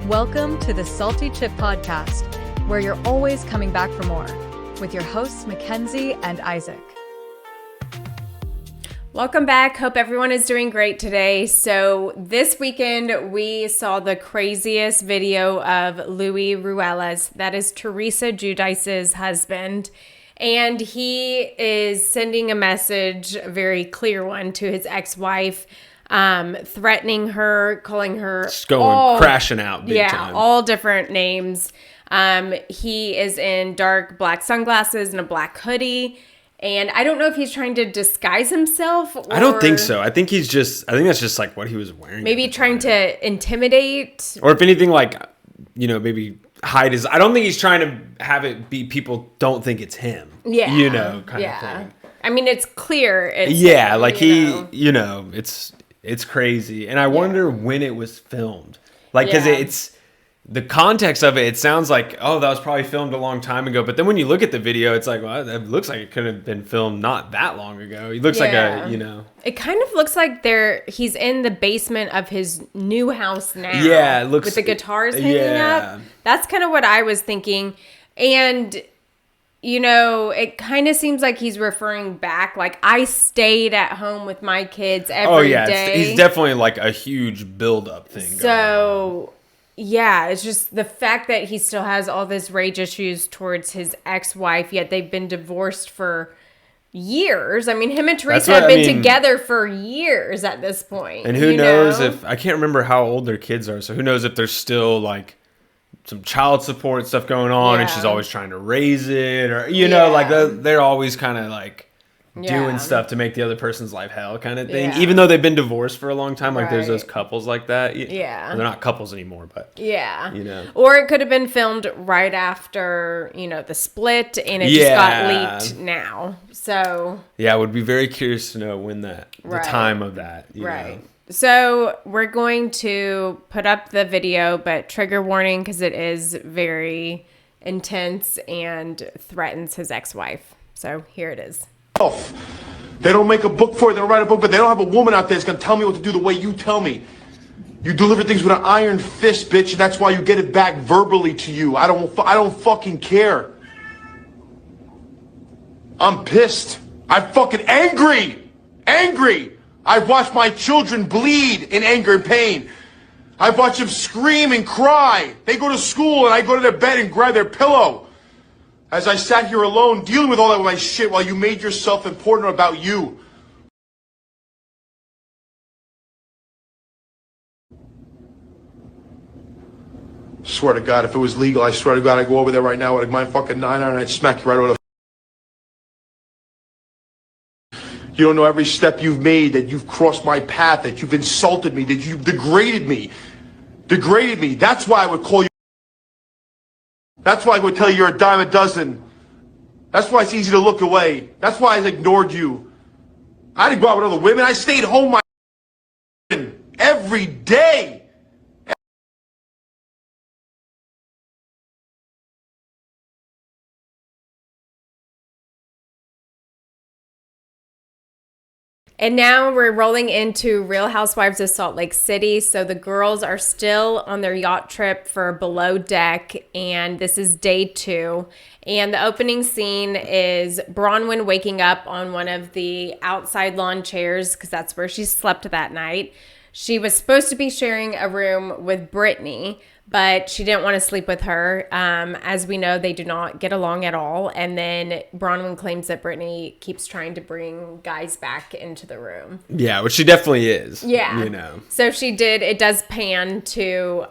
Welcome to the Salty Chip Podcast, where you're always coming back for more, with your hosts Mackenzie and Isaac. Welcome back. Hope everyone is doing great today. So this weekend we saw the craziest video of Louie Ruelas. That is Teresa Giudice's husband. And he is sending a message, a very clear one, to his ex-wife, threatening her, calling her just going crashing out big time. All different names. He is in dark black sunglasses and a black hoodie. And I don't know if he's trying to disguise himself. Or I don't think so. I think that's just like what he was wearing. Maybe trying to intimidate. Or if anything, like, maybe hide his. I don't think he's trying to have it be people don't think it's him. Yeah. Kind of thing. I mean, it's clear. It's crazy. And I wonder when it was filmed. Like, because it's the context of it, it sounds like, oh, that was probably filmed a long time ago. But then when you look at the video, it's like, well, that looks like it could have been filmed not that long ago. He looks like It kind of looks like he's in the basement of his new house now. Yeah, it looks... with the guitars hanging up. That's kind of what I was thinking. And... it kind of seems like he's referring back. Like, I stayed at home with my kids every day. He's definitely like a huge build-up thing. So, it's just the fact that he still has all this rage issues towards his ex-wife, yet they've been divorced for years. I mean, him and Teresa have been together for years at this point. And who knows if... I can't remember how old their kids are, so who knows if there's still, like... some child support stuff going on, and she's always trying to raise it, or like they're always kind of like doing stuff to make the other person's life hell kind of thing, even though they've been divorced for a long time. Like there's those couples like that. They're not couples anymore, but or it could have been filmed right after the split, and it just got leaked now. So I would be very curious to know when the time of that you know. So we're going to put up the video, but trigger warning because it is very intense and threatens his ex-wife. So here it is. They don't make a book for it. They don't write a book, but they don't have a woman out there that's going to tell me what to do the way you tell me. You deliver things with an iron fist, bitch, and that's why you get it back verbally to you. I don't fucking care. I'm pissed. I'm fucking angry. Angry. I've watched my children bleed in anger and pain. I've watched them scream and cry. They go to school and I go to their bed and grab their pillow. As I sat here alone dealing with all that with my shit while you made yourself important about you. Swear to God, if it was legal, I swear to God, I'd go over there right now with my fucking 9-iron and I'd smack you right over the... You don't know every step you've made, that you've crossed my path, that you've insulted me, that you've degraded me. Degraded me. That's why I would call you. That's why I would tell you you're a dime a dozen. That's why it's easy to look away. That's why I ignored you. I didn't go out with other women. I stayed home every day. And now we're rolling into Real Housewives of Salt Lake City. So the girls are still on their yacht trip for Below Deck, and this is day 2. And the opening scene is Bronwyn waking up on one of the outside lawn chairs because that's where she slept that night. She was supposed to be sharing a room with Brittany, but she didn't want to sleep with her. As we know, they do not get along at all. And then Bronwyn claims that Brittany keeps trying to bring guys back into the room. Yeah, which she definitely is. Yeah. So she did. It does pan to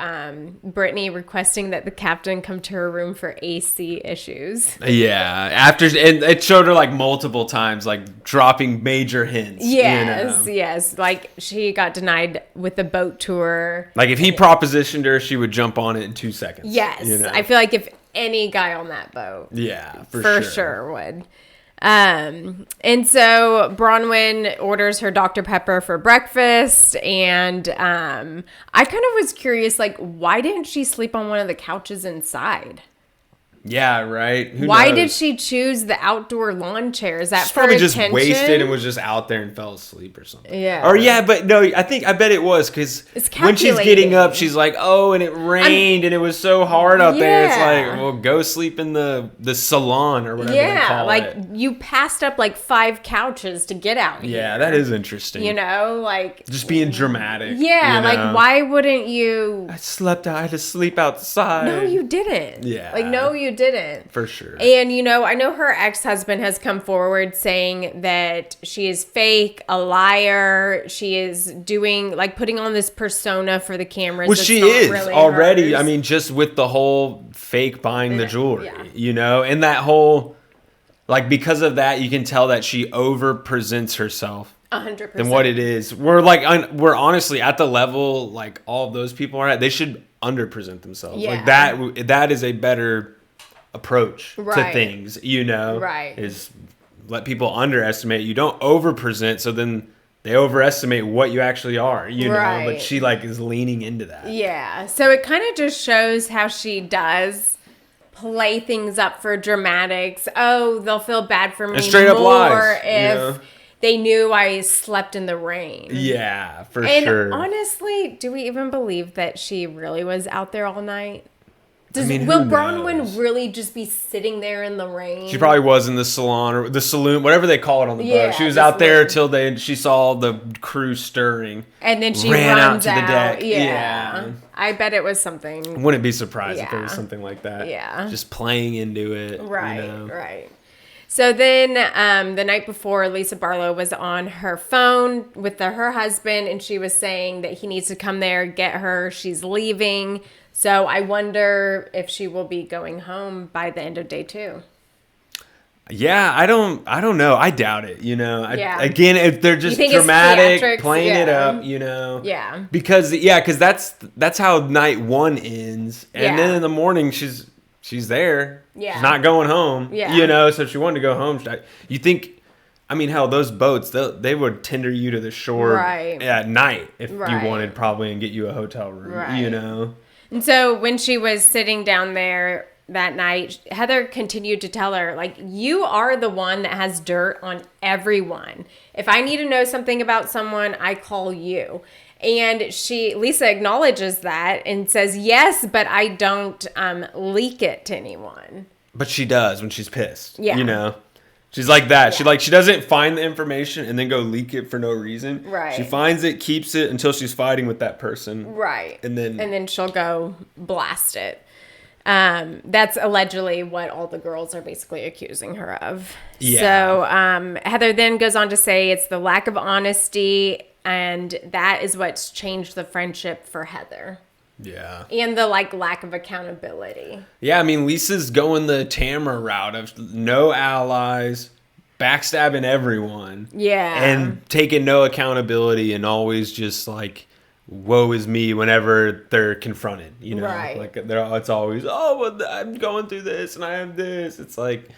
Brittany requesting that the captain come to her room for AC issues. Yeah. And it showed her like multiple times, like dropping major hints. Yes. Like she got denied with the boat tour. Like if he propositioned her, she would jump on it in 2 seconds. Yes. I feel like if any guy on that boat. Yeah, for sure would. And so Bronwyn orders her Dr. Pepper for breakfast. And I kind of was curious, like, why didn't she sleep on one of the couches inside? Yeah, right. Who Why knows? did she choose the outdoor lawn chairs? Is that She's for probably attention? just wasted and was just out there and fell asleep or something. Yeah. Or yeah, but no, I bet it was because when she's getting up, she's like, "Oh, and it rained and it was so hard out there." It's like, well, go sleep in the salon or whatever they call it. You passed up like 5 couches to get out here. Yeah, that is interesting. You know, like just being dramatic. Yeah, you know? like why wouldn't you? I had to sleep outside. No, you didn't. Yeah. Like no, you didn't. For sure. And you know, I know her ex-husband has come forward saying that she is fake, a liar. She is doing like putting on this persona for the cameras. Well, she is really already. hers. I mean, just with the whole fake buying the jewelry, Yeah. you know, and that whole like because of that, you can tell that she over presents herself 100% than what it is. We're honestly at the level like all of those people are at. They should underpresent themselves. Yeah. Like that is a better approach to Right. things, you know. Right. Is let people underestimate. You don't overpresent, so then they overestimate what you actually are, you know. Right. But she like is leaning into that. Yeah. So it kind of just shows how she does play things up for dramatics. Oh, they'll feel bad for me And straight up more lies, you if know? they knew I slept in the rain. Yeah, for And sure. honestly, do we even believe that she really was out there all night? Who Will knows? Bronwyn really just be sitting there in the rain? She probably was in the salon or the saloon, whatever they call it on the Yeah, boat. She was the out there saloon. till she saw the crew stirring. And then she ran runs out to the deck. Yeah. I bet it was Wouldn't something. be surprised if it was Yeah. something like that. Yeah. Just playing into it. Right, you know? right. So then the night before, Lisa Barlow was on her phone with her husband, and she was saying that he needs to come there, get her. She's leaving. So I wonder if she will be going home by the end of day 2. Yeah, I don't know. I doubt it, you know. Yeah. Again, if they're just think it's dramatic, theatrics? playing it Yeah. up, you know. Yeah. Because that's how night 1 ends. And Yeah. then in the morning she's there. Yeah. She's not going home. Yeah. You know, so if she wanted to go home, you think I mean, hell, those boats, they would tender you to the shore Right. at night if Right. you wanted probably and get you a hotel room, Right. you know. And so when she was sitting down there that night, Heather continued to tell her, like, you are the one that has dirt on everyone. If I need to know something about someone, I call you. And Lisa acknowledges that and says, yes, but I don't leak it to anyone. But she does when she's pissed. Yeah. You know? She's like that. Yeah. She doesn't find the information and then go leak it for no reason. Right. She finds it, keeps it until she's fighting with that person. Right. And then she'll go blast it. That's allegedly what all the girls are basically accusing her of. Yeah. So Heather then goes on to say it's the lack of honesty, and that is what's changed the friendship for Heather. Yeah. And the lack of accountability. Yeah, I mean, Lisa's going the Tamara route of no allies, backstabbing everyone. Yeah. And taking no accountability and always just like, woe is me whenever they're confronted, you know? Right. Like, it's always, oh, well, I'm going through this and I have this. It's like,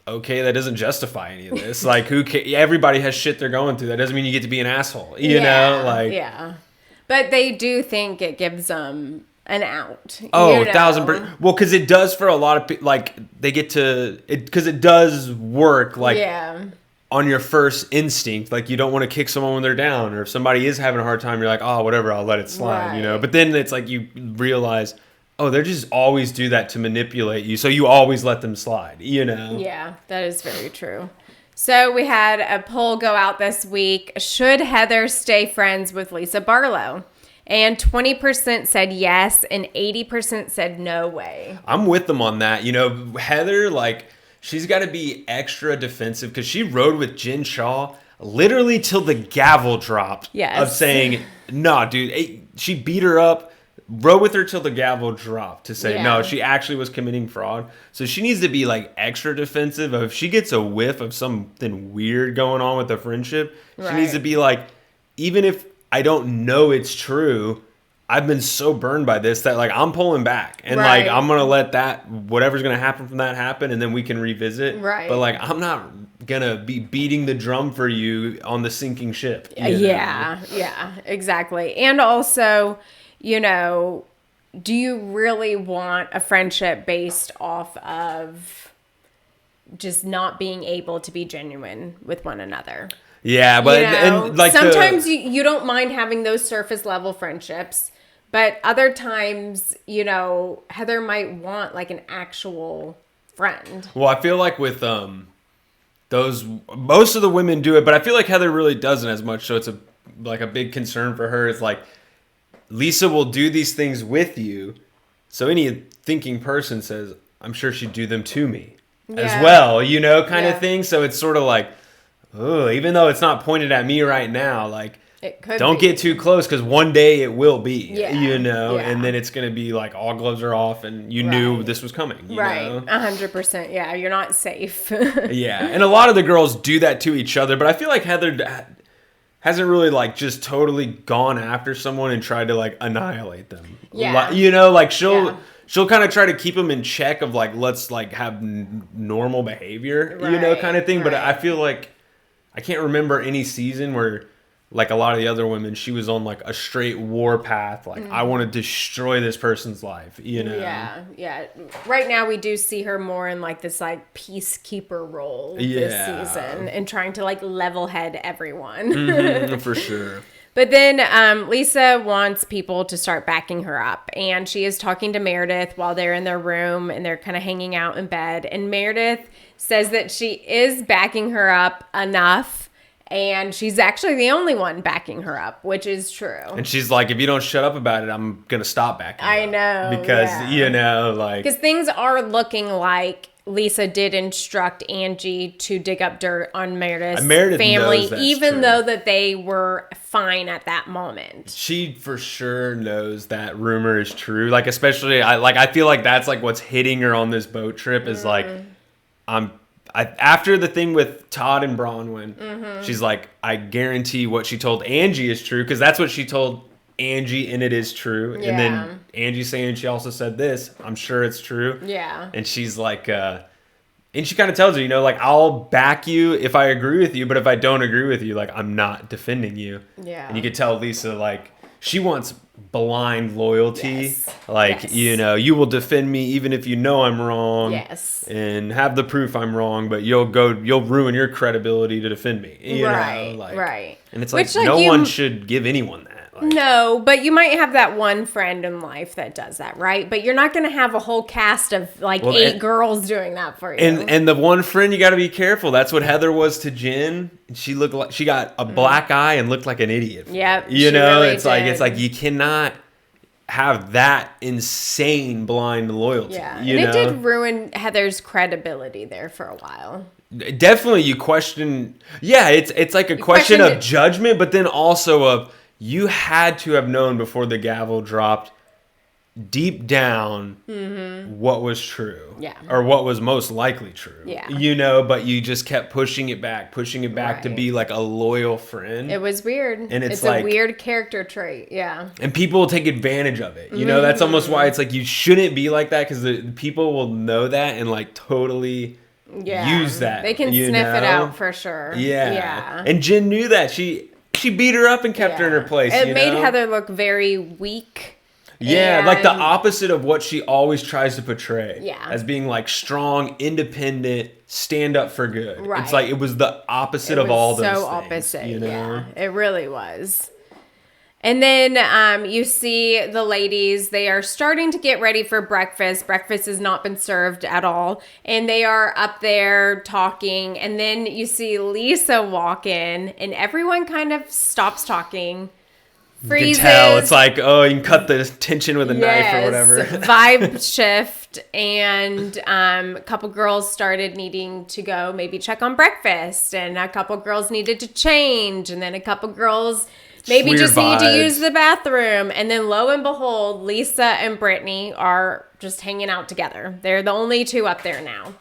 okay, that doesn't justify any of this. Like, everybody has shit they're going through. That doesn't mean you get to be an asshole, you know? Like, yeah. But they do think it gives them an out. Oh, you know? 1,000%. Well, because it does for a lot of people. Like, they get to it because it does work. Like, on your first instinct, like you don't want to kick someone when they're down, or if somebody is having a hard time, you're like, oh, whatever, I'll let it slide, you know. But then it's like you realize, oh, they just always do that to manipulate you, so you always let them slide, you know. Yeah, that is very true. So we had a poll go out this week. Should Heather stay friends with Lisa Barlow? And 20% said yes, and 80% said no way. I'm with them on that. You know, Heather, like, she's got to be extra defensive because she rode with Jen Shaw literally till the gavel dropped. Yes. Of saying, nah, dude, she beat her up. Rode with her till the gavel dropped to say, no, she actually was committing fraud. So she needs to be like extra defensive. If she gets a whiff of something weird going on with the friendship, she needs to be like, even if I don't know it's true, I've been so burned by this that like I'm pulling back and like I'm going to let that, whatever's going to happen from that happen, and then we can revisit. Right. But like I'm not going to be beating the drum for you on the sinking ship. Yeah, exactly. And also, you know, do you really want a friendship based off of just not being able to be genuine with one another? Yeah, but and like sometimes you don't mind having those surface level friendships, but other times, Heather might want like an actual friend. Well, I feel like with those, most of the women do it, but I feel like Heather really doesn't as much. So it's a big concern for her. It's like Lisa will do these things with you, so any thinking person says, "I'm sure she'd do them to me as well," kind of thing. So it's sort of like, oh, even though it's not pointed at me right now, like, don't get too close because one day it will be, and then it's going to be like all gloves are off and you knew this was coming. You know? 100%. Yeah, you're not safe. Yeah, and a lot of the girls do that to each other, but I feel like Heather hasn't really like just totally gone after someone and tried to like annihilate them. Yeah. Like she'll kind of try to keep them in check of like, let's like have normal behavior, kind of thing. But I feel like I can't remember any season where like a lot of the other women, she was on like a straight war path. Like, I want to destroy this person's life, Yeah. Right now we do see her more in like this like peacekeeper role this season and trying to like level head everyone. For sure. But then Lisa wants people to start backing her up. And she is talking to Meredith while they're in their room and they're kind of hanging out in bed. And Meredith says that she is backing her up enough. And she's actually the only one backing her up, which is true. And she's like, if you don't shut up about it, I'm going to stop backing up. I know. Because, like... Because things are looking like Lisa did instruct Angie to dig up dirt on Meredith's family, even though that they were fine at that moment. She for sure knows that rumor is true. Like, especially, I feel like that's like what's hitting her on this boat trip is like, after the thing with Todd and Bronwyn, she's like, I guarantee what she told Angie is true, because that's what she told Angie, and it is true. Yeah. And then Angie saying she also said this, I'm sure it's true. Yeah. And she's like, and she kind of tells her, like, I'll back you if I agree with you, but if I don't agree with you, like, I'm not defending you. Yeah. And you could tell Lisa, like, she wants blind loyalty. Like, you will defend me even if you know I'm wrong. Yes. And have the proof I'm wrong, but you'll ruin your credibility to defend me. You know? Like, right. And it's like, no one should give anyone that. Like, no, but you might have that one friend in life that does that, right? But you're not going to have a whole cast of like 8 girls doing that for you. And the one friend, you got to be careful. That's what Heather was to Jen. She looked like she got a black eye and looked like an idiot. Yep. Really it's like you cannot have that insane blind loyalty. Yeah. And it did ruin Heather's credibility there for a while. Definitely, you question. Yeah, it's like a question of judgment, but then also of, you had to have known before the gavel dropped deep down what was true. Yeah. Or what was most likely true. Yeah. But you just kept pushing it back to be like a loyal friend. It was weird. And it's like, a weird character trait. Yeah. And people will take advantage of it. That's almost why it's like you shouldn't be like that, because the people will know that and like totally use that. They can sniff it out for sure. Yeah. And Jen knew that. She beat her up and kept her in her place. It made Heather look very weak. Yeah, like the opposite of what she always tries to portray. Yeah. As being like strong, independent, stand up for good. Right. It's like it was the opposite of all those things. So opposite. Yeah, it really was. And then you see the ladies, they are starting to get ready for breakfast. Breakfast has not been served at all. And they are up there talking. And then you see Lisa walk in and everyone kind of stops talking. Freezes. You can tell. It's like, oh, you can cut the tension with a knife or whatever. Vibe shift. And a couple girls started needing to go maybe check on breakfast. And a couple girls needed to change. And then a couple girls... maybe weird just vibes. Need to use the bathroom. And then lo and behold, Lisa and Brittany are just hanging out together. They're the only 2 up there now.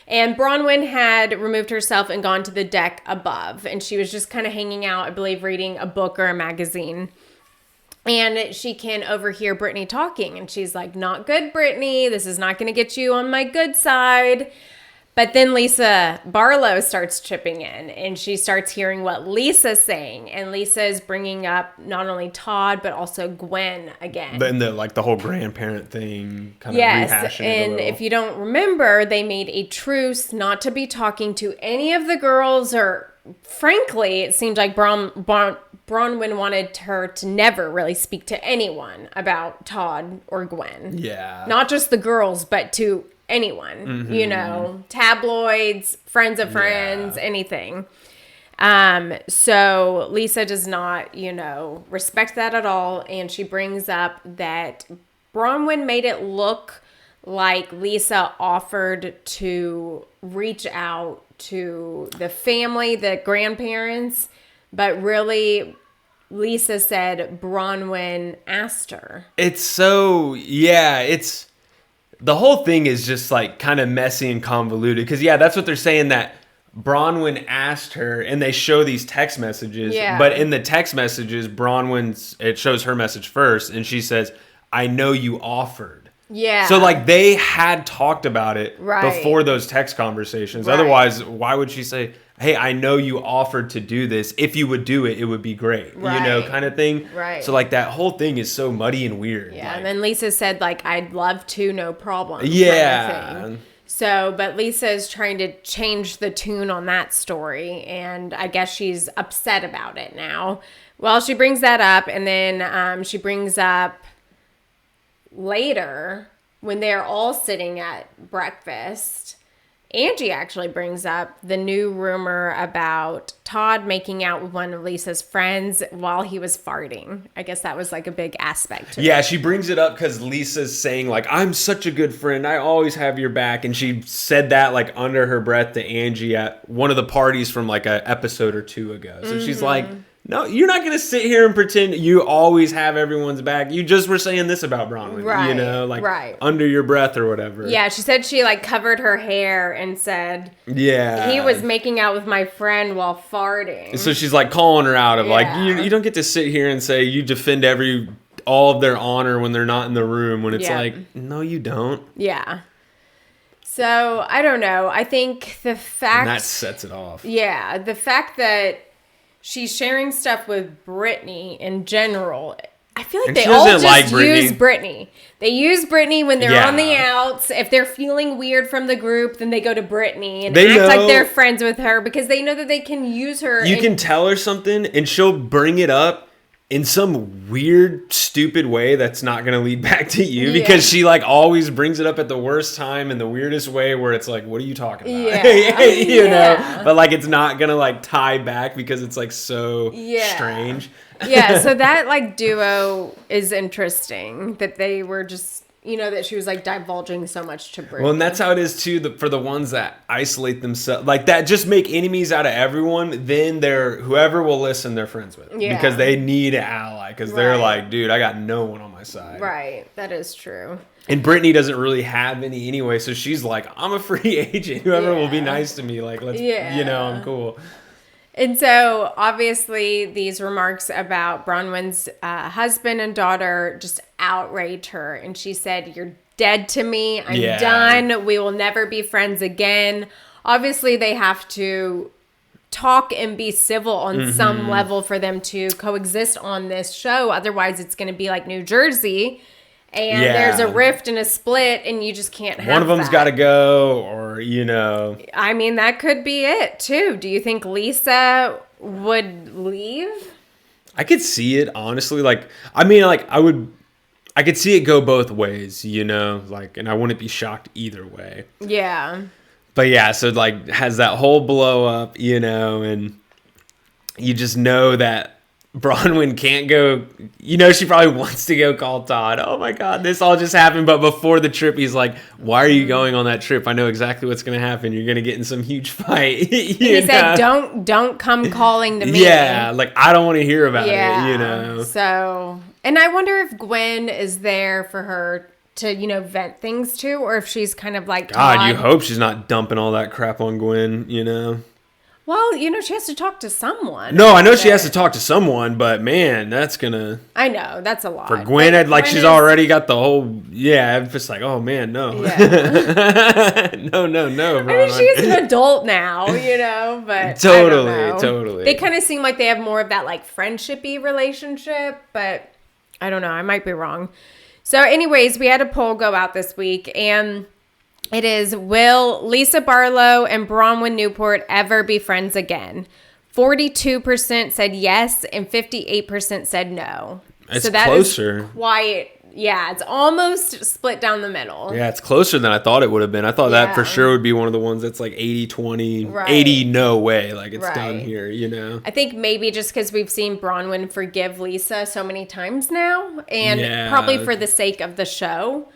And Bronwyn had removed herself and gone to the deck above. And she was just kind of hanging out, I believe, reading a book or a magazine. And she can overhear Brittany talking. And she's like, not good, Brittany. This is not going to get you on my good side. But then Lisa Barlow starts chipping in, and she starts hearing what Lisa's saying. And Lisa is bringing up not only Todd, but also Gwen again. Then the whole grandparent thing, kind of yes, rehashing it a and little. if you don't remember, they made a truce not to be talking to any of the girls, or frankly, it seemed like Bronwyn wanted her to never really speak to anyone about Todd or Gwen. Yeah. Not just the girls, but to anyone, you know, tabloids, friends of friends, anything. So Lisa does not, you know, respect that at all. And she brings up that Bronwyn made it look like Lisa offered to reach out to the family, the grandparents, but really Lisa said Bronwyn asked her. It's so, it's, the whole thing is just like kind of messy and convoluted. Because, that's what they're saying, that Bronwyn asked her, and they show these text messages. Yeah. But in the text messages, it shows her message first, and she says, I know you offered. Yeah. So, like, they had talked about it Right. before those text conversations. Right. Otherwise, why would she say, hey, I know you offered to do this. If you would do it, it would be great. Right. You know, kind of thing. Right. So, like, that whole thing is so muddy and weird. Yeah, Like, and then Lisa said, like, I'd love to, no problem. kind of yeah. thing. So, but Lisa is trying to change the tune on that story, and I guess she's upset about it now. Well, she brings that up, and then she brings up later when they're all sitting at breakfast, Angie actually brings up the new rumor about Todd making out with one of Lisa's friends while he was farting. I guess that was like a big aspect to it. Yeah, she brings it up because Lisa's saying, like, I'm such a good friend. I always have your back. And she said that, like, under her breath to Angie at one of the parties from, like, an episode or two ago. So she's like, no, you're not going to sit here and pretend you always have everyone's back. You just were saying this about Bronwyn, Right, you know, like, right. under your breath or whatever. Yeah, she said she like covered her hair and said Yeah. he was making out with my friend while farting. So she's, like, calling her out of, like, Yeah. you don't get to sit here and say you defend all of their honor when they're not in the room, when it's Yeah. like, no, you don't. Yeah. So, I don't know. I think the fact... And that sets it off. Yeah, the fact that she's sharing stuff with Brittany in general, I feel like And they she all doesn't just like Brittany. use Brittany. They use Brittany when they're Yeah. on the outs. If they're feeling weird from the group, then they go to Brittany and They act like know- they're friends with her because they know that they can use her. You can tell her something and she'll bring it up in some weird, stupid way that's not going to lead back to you Yeah. because she, like, always brings it up at the worst time in the weirdest way where it's like, what are you talking about? Yeah. you know? Yeah. But, like, it's not going to, like, tie back because it's, like, so Yeah. strange. Yeah, so that like duo is interesting that they were just, you know, that she was like divulging so much to Brittany. Well, and that's how it is too. For the ones that isolate themselves, like that, just make enemies out of everyone. Then they're whoever will listen, they're friends with Yeah. because they need an ally. Because they're Right. like, dude, I got no one on my side. Right, that is true. And Brittany doesn't really have any anyway, so she's like, I'm a free agent. Whoever will be Yeah. nice to me, like, let's, Yeah. you know, I'm cool. And so, obviously, these remarks about Bronwyn's husband and daughter just outraged her. And she said, you're dead to me. I'm Yeah. done. We will never be friends again. Obviously, they have to talk and be civil on some level for them to coexist on this show. Otherwise, it's going to be like New Jersey. And Yeah. there's a rift and a split, and you just can't have One of them's that. got to go, or, you know. I mean, that could be it, too. Do you think Lisa would leave? I could see it, honestly. Like, I mean, like, I could see it go both ways, you know, like, and I wouldn't be shocked either way. Yeah. But yeah, so like has that whole blow up, you know, and you just know that Bronwyn can't go, you know, she probably wants to go call Todd. Oh my God, this all just happened. But before the trip, he's like, why are you going on that trip? I know exactly what's going to happen. You're going to get in some huge fight. He said, don't come calling to me. Yeah, like, I don't want to hear about Yeah. it, you know. So, and I wonder if Gwen is there for her to, you know, vent things to, or if she's kind of like God, you Todd. hope she's not dumping all that crap on Gwen, you know. Well, she has to talk to someone. No, I know she has to talk to someone, but man, that's gonna. I know that's a lot For Gwyneth, like she's already got the whole. Yeah, I'm just like, oh man, no. Yeah. no, I mean, she's an adult now, but totally. They kind of seem like they have more of that like friendship-y relationship, but I don't know. I might be wrong. So, anyways, we had a poll go out this week, and it is, will Lisa Barlow and Bronwyn Newport ever be friends again? 42% said yes, and 58% said no. It's so that closer. Is quite, yeah, it's almost split down the middle. Yeah, it's closer than I thought it would have been. I thought that for sure would be one of the ones that's like 80-20, Right. 80 no way, like it's Right. done here, I think maybe just because we've seen Bronwyn forgive Lisa so many times now, and probably for the sake of the show.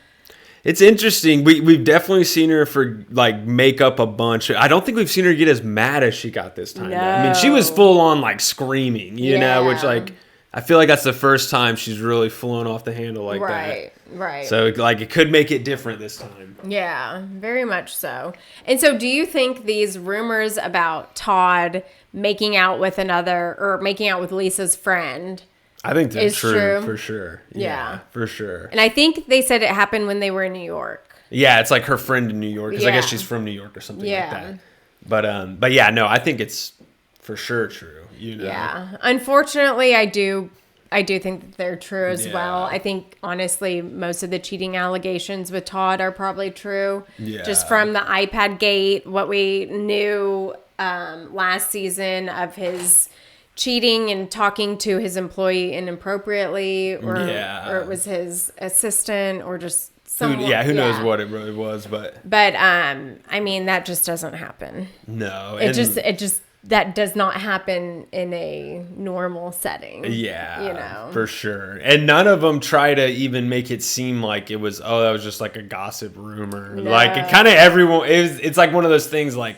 It's interesting. We've definitely seen her for like make up a bunch. I don't think we've seen her get as mad as she got this time. No. I mean, she was full on like screaming, you know, which like I feel like that's the first time she's really flown off the handle like that. Right. So like it could make it different this time. Yeah, very much so. And so do you think these rumors about Todd making out with Lisa's friend? I think that's true for sure. Yeah, for sure. And I think they said it happened when they were in New York. Yeah, it's like her friend in New York, because I guess she's from New York or something like that. But yeah, no, I think it's for sure true. Yeah, unfortunately, I do think that they're true as well. I think honestly, most of the cheating allegations with Todd are probably true. Yeah. Just from the iPad gate, what we knew last season of his cheating and talking to his employee inappropriately, or it was his assistant, or just someone. Who knows what it really was, but I mean, that just doesn't happen. No, it just that does not happen in a normal setting. Yeah, for sure. And none of them try to even make it seem like it was, that was just like a gossip rumor. No. Like it kind of it's like one of those things like.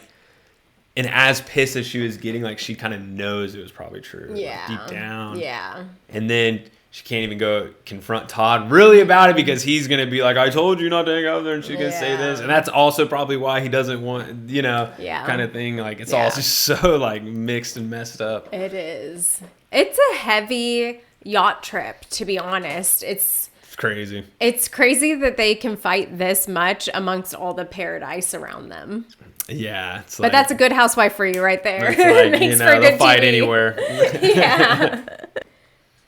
And as pissed as she was getting, like she kind of knows it was probably true. Yeah. Like, deep down. Yeah. And then she can't even go confront Todd really about it, because he's going to be like, I told you not to hang out there, and she's going to say this. And that's also probably why he doesn't want, kind of thing. Like it's all just so like mixed and messed up. It is. It's a heavy yacht trip, to be honest. It's crazy. It's crazy that they can fight this much amongst all the paradise around them. Yeah, but that's a good housewife for you right there. Like, makes for a good fight TV. Anywhere. Yeah.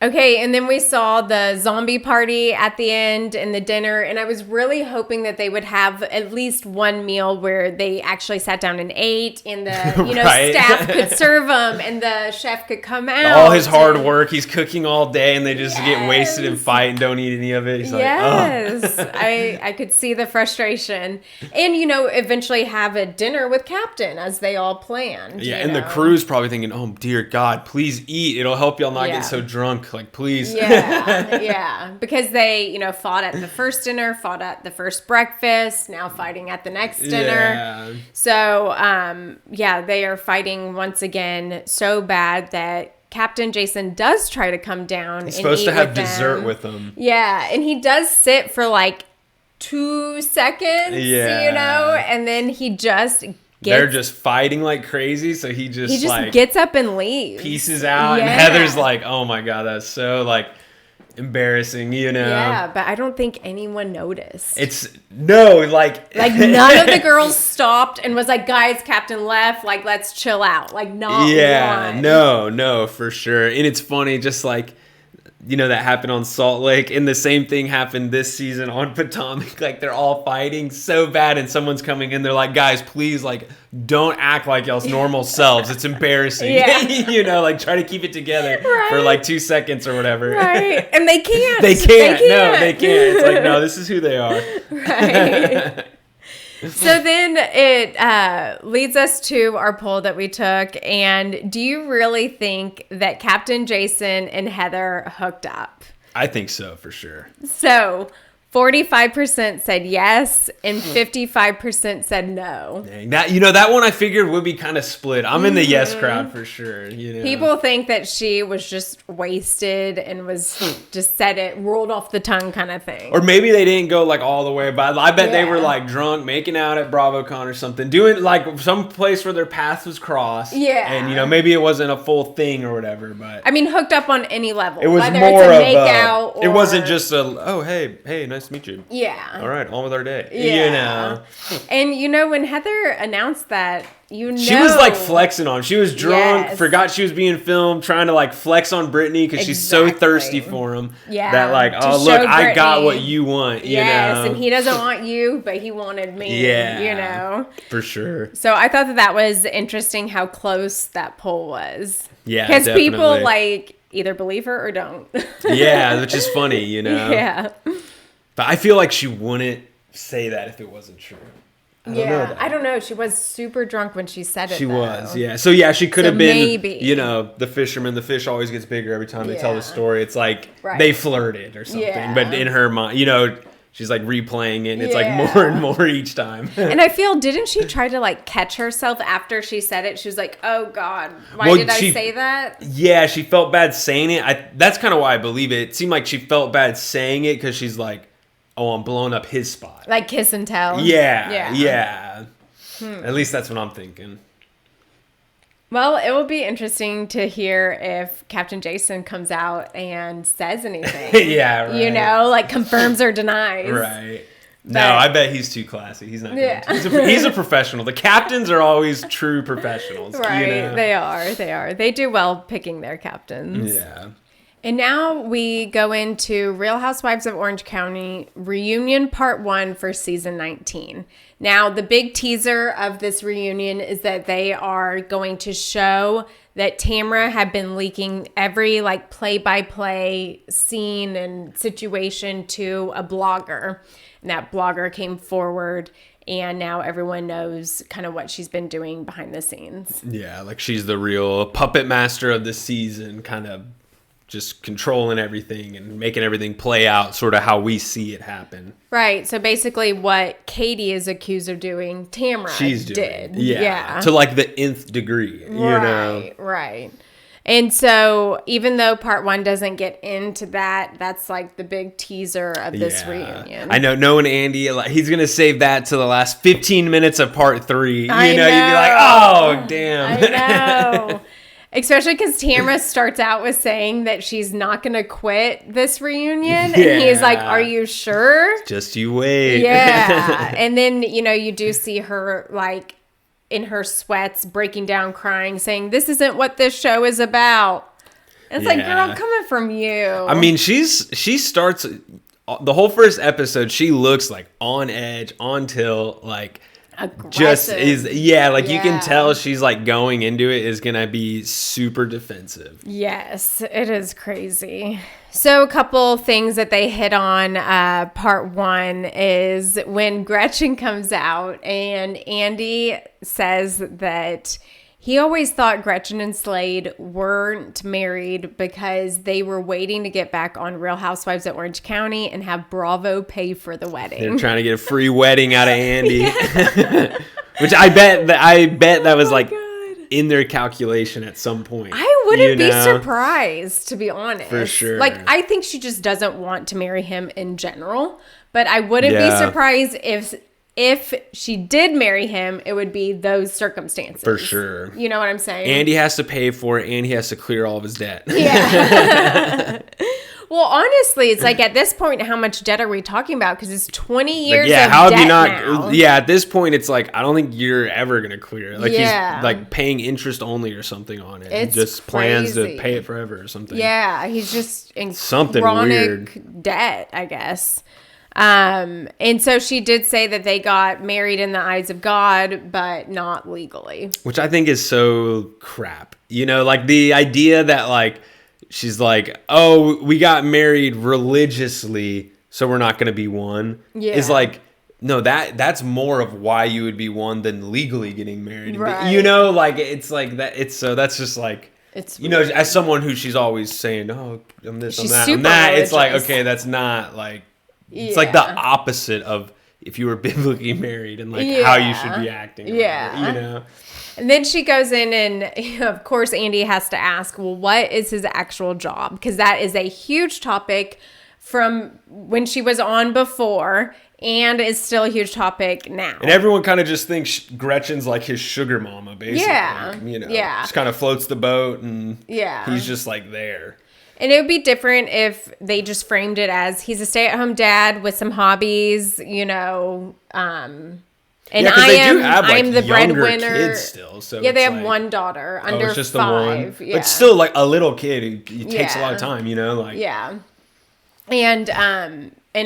Okay, and then we saw the zombie party at the end and the dinner, and I was really hoping that they would have at least one meal where they actually sat down and ate, and the staff could serve them, and the chef could come out. All his hard work, he's cooking all day, and they just get wasted and fight and don't eat any of it. He's like, I could see the frustration, and eventually have a dinner with Captain as they all planned. Yeah, and the crew's probably thinking, oh dear God, please eat. It'll help y'all not get so drunk. Like, please. Yeah. Because they, fought at the first dinner, fought at the first breakfast, now fighting at the next dinner. Yeah. So, they are fighting once again so bad that Captain Jason does try to come down. He's supposed to have dessert with them. Yeah. And he does sit for like 2 seconds, and then he just they're just fighting like crazy, so he just like gets up and leaves, pieces out, and Heather's like, "Oh my God, that's so like embarrassing," Yeah, but I don't think anyone noticed. Like none of the girls stopped and was like, "Guys, Captain left. Like, let's chill out." Like, not one. No, for sure. And it's funny, just like. That happened on Salt Lake, and the same thing happened this season on Potomac. Like, they're all fighting so bad, and someone's coming in. They're like, guys, please, like, don't act like y'all's normal selves. It's embarrassing. Like, try to keep it together for like 2 seconds or whatever. Right. And they can't. They can't. No, they can't. It's like, no, this is who they are. Right. So then it leads us to our poll that we took. And do you really think that Captain Jason and Heather hooked up? I think so, for sure. So 45% said yes, and 55% said no. Dang, that one I figured would be kind of split. I'm in the yes crowd for sure. People think that she was just wasted and was just said it, rolled off the tongue kind of thing. Or maybe they didn't go like all the way, but I bet they were like drunk, making out at BravoCon or something, doing like some place where their paths was crossed. Yeah. And maybe it wasn't a full thing or whatever, but I mean, hooked up on any level. it was whether more it's a of makeout or... It wasn't just hey, nice to meet you. Yeah. All right, on with our day. Yeah. And when Heather announced that, she was like flexing on. She was drunk, Yes. forgot she was being filmed, trying to like flex on Brittany because she's so thirsty for him. Yeah. That like, To oh look, show I got Brittany. what you want. Yes, and he doesn't want you, but he wanted me. Yeah. For sure. So I thought that was interesting how close that poll was. Yeah, because people definitely. like either believe her or don't. Yeah, which is funny, Yeah. But I feel like she wouldn't say that if it wasn't true. I don't know. She was super drunk when she said it. She though. was, yeah. So yeah, she could have been, maybe. The fisherman. The fish always gets bigger every time they tell the Yeah. story. It's like Right. they flirted or something. Yeah. But in her mind, she's like replaying it, and it's like Yeah. more and more each time. And I feel, didn't she try to like catch herself after she said it? She was like, "Oh God, why did I say that?" Yeah, she felt bad saying it. That's kind of why I believe it. It seemed like she felt bad saying it because she's like, "Oh, I'm blowing up his spot." Like kiss and tell. Yeah. At least that's what I'm thinking. Well, it will be interesting to hear if Captain Jason comes out and says anything. Yeah, right. Like confirms or denies. Right. No, But- I bet he's too classy. He's not Yeah. going to. He's a professional. The captains are always true professionals. Right. They are. They do well picking their captains. Yeah. And now we go into Real Housewives of Orange County reunion part 1 for season 19. Now, the big teaser of this reunion is that they are going to show that Tamra had been leaking every like play-by-play scene and situation to a blogger. And that blogger came forward, and now everyone knows kind of what she's been doing behind the scenes. Yeah, like she's the real puppet master of the season, kind of just controlling everything and making everything play out sort of how we see it happen. Right. So basically what Katie is accused of doing, Tamra She's doing. did. Yeah. To like the nth degree, Right. And so even though part 1 doesn't get into that, that's like the big teaser of this reunion. I know, knowing Andy, he's going to save that to the last 15 minutes of part 3. I you'd be know. like, oh, damn. I know. Especially because Tamra starts out with saying that she's not going to quit this reunion. And he's like, are you sure? Just you wait. Yeah. And then, you do see her like in her sweats, breaking down, crying, saying, this isn't what this show is about. And it's like, girl, coming from you. I mean, she starts the whole first episode. She looks like on edge, on tilt, like aggressive. just is. Yeah, like you can tell she's like going into it is going to be super defensive. Yes, it is crazy. So a couple things that they hit on part 1 is when Gretchen comes out and Andy says that he always thought Gretchen and Slade weren't married because they were waiting to get back on Real Housewives of Orange County and have Bravo pay for the wedding. They're trying to get a free wedding out of Andy, which I bet that was in their calculation at some point. I wouldn't be surprised, to be honest. For sure. Like, I think she just doesn't want to marry him in general. But I wouldn't be surprised if she did marry him, it would be those circumstances. For sure. You know what I'm saying? Andy has to pay for it, and he has to clear all of his debt. Yeah. Well, honestly, it's like at this point, how much debt are we talking about? Because it's 20 years of debt now. Yeah, at this point, it's like, I don't think you're ever going to clear it. Like, Yeah. he's like paying interest only or something on it. It's and just plans crazy. to pay it forever or something. Yeah, he's just in Something chronic weird. debt, I guess. And so she did say that they got married in the eyes of God, but not legally. Which I think is so crap. Like the idea that like, she's like, oh, we got married religiously, so we're not going to be one. Yeah. Is like, no, that's more of why you would be one than legally getting married. Right. Like it's like that. It's so that's just like, it's as someone who she's always saying, oh, I'm this, She's I'm that, super I'm that. It's like, religious. okay, that's not like It's like the opposite of if you were biblically married and like how you should be acting. Yeah. You know? And then she goes in and, of course, Andy has to ask, well, what is his actual job? Because that is a huge topic from when she was on before and is still a huge topic now. And everyone kind of just thinks Gretchen's like his sugar mama, basically. Yeah. You know, Yeah. just kind of floats the boat and Yeah. he's just like there. And it would be different if they just framed it as he's a stay-at-home dad with some hobbies, you know, and Yeah, 'cause they do have, like, I'm the younger breadwinner. kids still, so yeah, they it's have like- one daughter Oh, under it's just 5. the one. Yeah. But still like a little kid. It takes a lot of Yeah. time, you know? Like, Yeah. And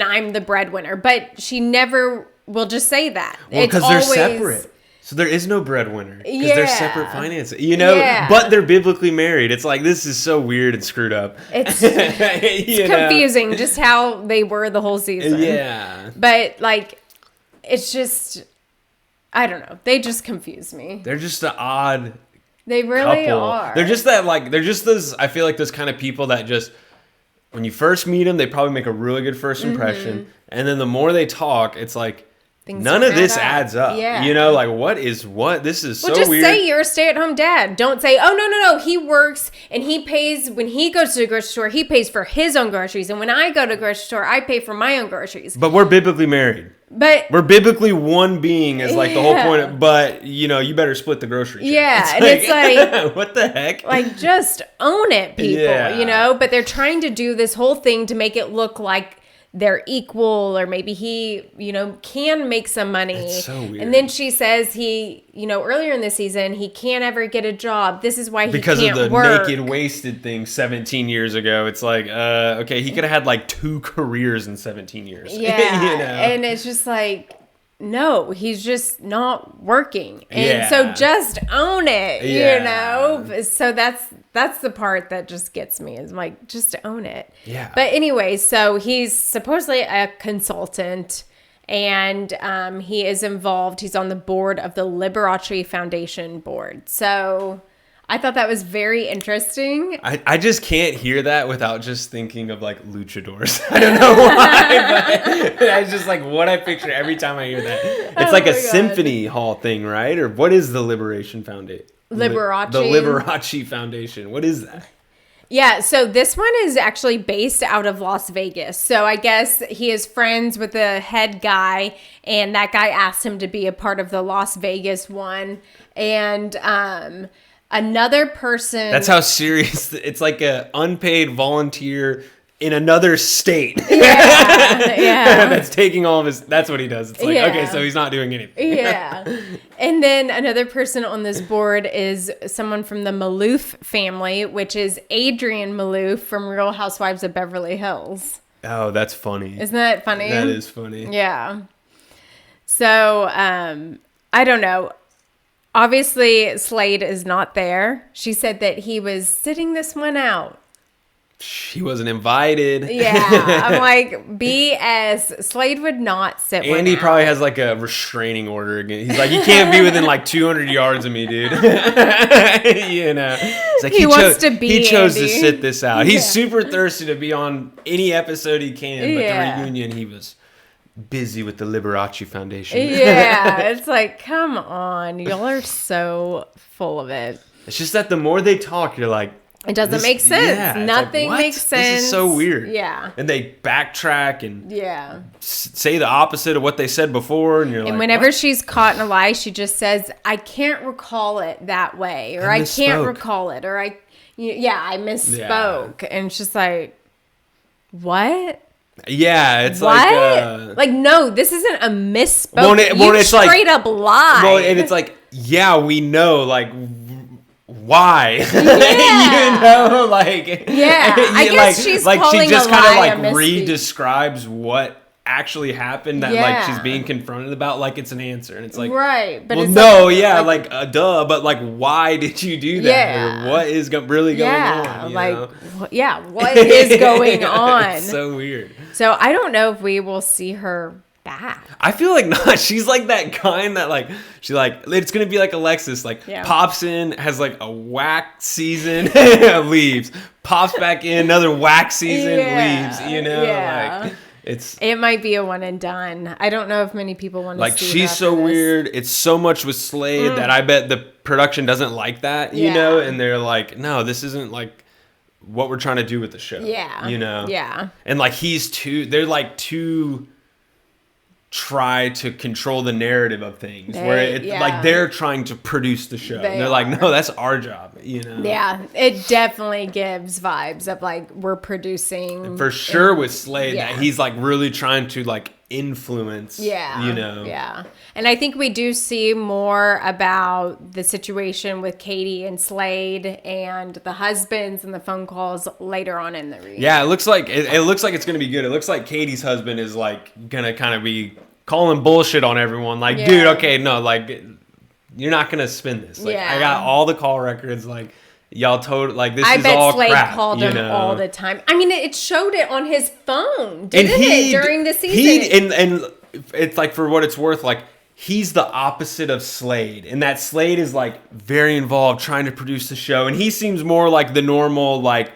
I'm the breadwinner, but she never will just say that. well, because they're always- separate. So there is no breadwedding because they're Yeah. separate finances, you know. Yeah. But they're biblically married. It's like this is so weird and screwed up. It's You know? confusing just how they were the whole season. Yeah, But like, it's just, I don't know. They just confuse me. they're just an odd They really couple. are. They're just that like they're just those. I feel like those kind of people that just when you first meet them, they probably make a really good first impression, and then the more they talk, it's like. Things None of add this up. adds up. Yeah. You know, like what is what? This is Well, so just weird. say you're a stay-at-home dad. Don't say, oh, no. He works and he pays, when he goes to the grocery store, he pays for his own groceries. And when I go to the grocery store, I pay for my own groceries. But we're biblically married. But, We're biblically one being is like the whole Yeah. point of, but you know, you better split the grocery check. Yeah, and it's like- what the heck? like, just own it, people, Yeah. you know? But they're trying to do this whole thing to make it look like they're equal, or maybe he, you know, can make some money. It's so weird. And then she says he, you know, earlier in the season, he can't ever get a job. This is why he because can't of the work. naked wasted thing 17 years ago. It's like, okay, he could have had like 2 careers in 17 years. Yeah. You know? And it's just like, no, he's just not working. And Yeah. so just own it, Yeah. you know? So that's the part that just gets me, is like, just own it. Yeah. But anyway, so he's supposedly a consultant, and he is involved. He's on the board of the Liberace Foundation board. So I thought that was very interesting. I just can't hear that without just thinking of like luchadors. I don't know why, but it's just like what I picture every time I hear that. It's like Oh a my God. symphony hall thing, right? Or what is the Liberation Foundation? Liberace. The Liberace Foundation. What is that? Yeah, so this one is actually based out of Las Vegas. So I guess he is friends with the head guy, and that guy asked him to be a part of the Las Vegas one. And another person. That's how serious. It's like a unpaid volunteer in another state. Yeah. That's taking all of his. That's what he does. It's like, Yeah. okay, so he's not doing anything. Yeah. And then another person on this board is someone from the Maloof family, which is Adrienne Maloof from Real Housewives of Beverly Hills. Oh, that's funny. Isn't that funny? That is funny. Yeah. So, I don't know. Obviously, Slade is not there. She said that he was sitting this one out. He wasn't invited. Yeah. I'm like, BS. Slade would not sit one Andy out. probably has like a restraining order again. He's like, you can't be within like 200 yards of me, dude. You know, it's like He wants to be He chose to Andy. sit this out. He's Yeah. super thirsty to be on any episode he can. But Yeah. the reunion, he was busy with the Liberace Foundation. Yeah. It's like, come on. Y'all are so full of it. It's just that the more they talk, you're like, It doesn't this- make sense. yeah, it's like, Nothing what? makes sense. This is so weird. Yeah. And they backtrack and Yeah. say the opposite of what they said before, and you're like, And whenever what? she's caught in a lie, she just says, I can't recall it that way, or I I can't misspoke. recall it, or I misspoke. And it's just like, what? Yeah, it's What? like, no, this isn't a misspoke. Well, You it's like- straight up lied. well, and it's like, yeah, we know, like, why? Yeah. You know, like, Yeah, I guess she's calling she just a kind of lie a like misspeak. re-describes what actually happened that like Yeah. she's being confronted about, like it's an answer, and it's like, right. But well, it's no, like, yeah, like duh, but like, why did you do that? Yeah. Or what is really going yeah, on? You like, know? what is going on? It's so weird. So I don't know if we will see her back. I feel like not. She's like that kind that like she like it's gonna be like Alexis, like Yeah. pops in, has like a whack season, leaves, pops back in, another whack season, Yeah, leaves. You know, yeah. like It might be a one and done. I don't know if many people want to like see she's her so after this. weird. It's so much with Slade that I bet the production doesn't like that, you know, and they're like, no, this isn't like what we're trying to do with the show. Yeah. You know? Yeah. And like they're like too try to control the narrative of things like they're trying to produce the show. They're like, no, that's our job, you know? Yeah, it definitely gives vibes of like we're producing. For sure with Slade, that he's like really trying to like influence, you know? Yeah. And I think we do see more about the situation with Katie and Slade and the husbands and the phone calls later on in the read. Yeah, it looks like it's going to be good. It looks like Katie's husband is like going to kind of be calling bullshit on everyone. Like, dude, okay, no, like you're not going to spin this. Like, I got all the call records. Like, y'all told like this is all Slade crap. Called him all the time. I mean, it showed it on his phone, didn't it, during the season? And it's like, for what it's worth, like he's the opposite of Slade, and that Slade is like very involved trying to produce the show, and he seems more like the normal, like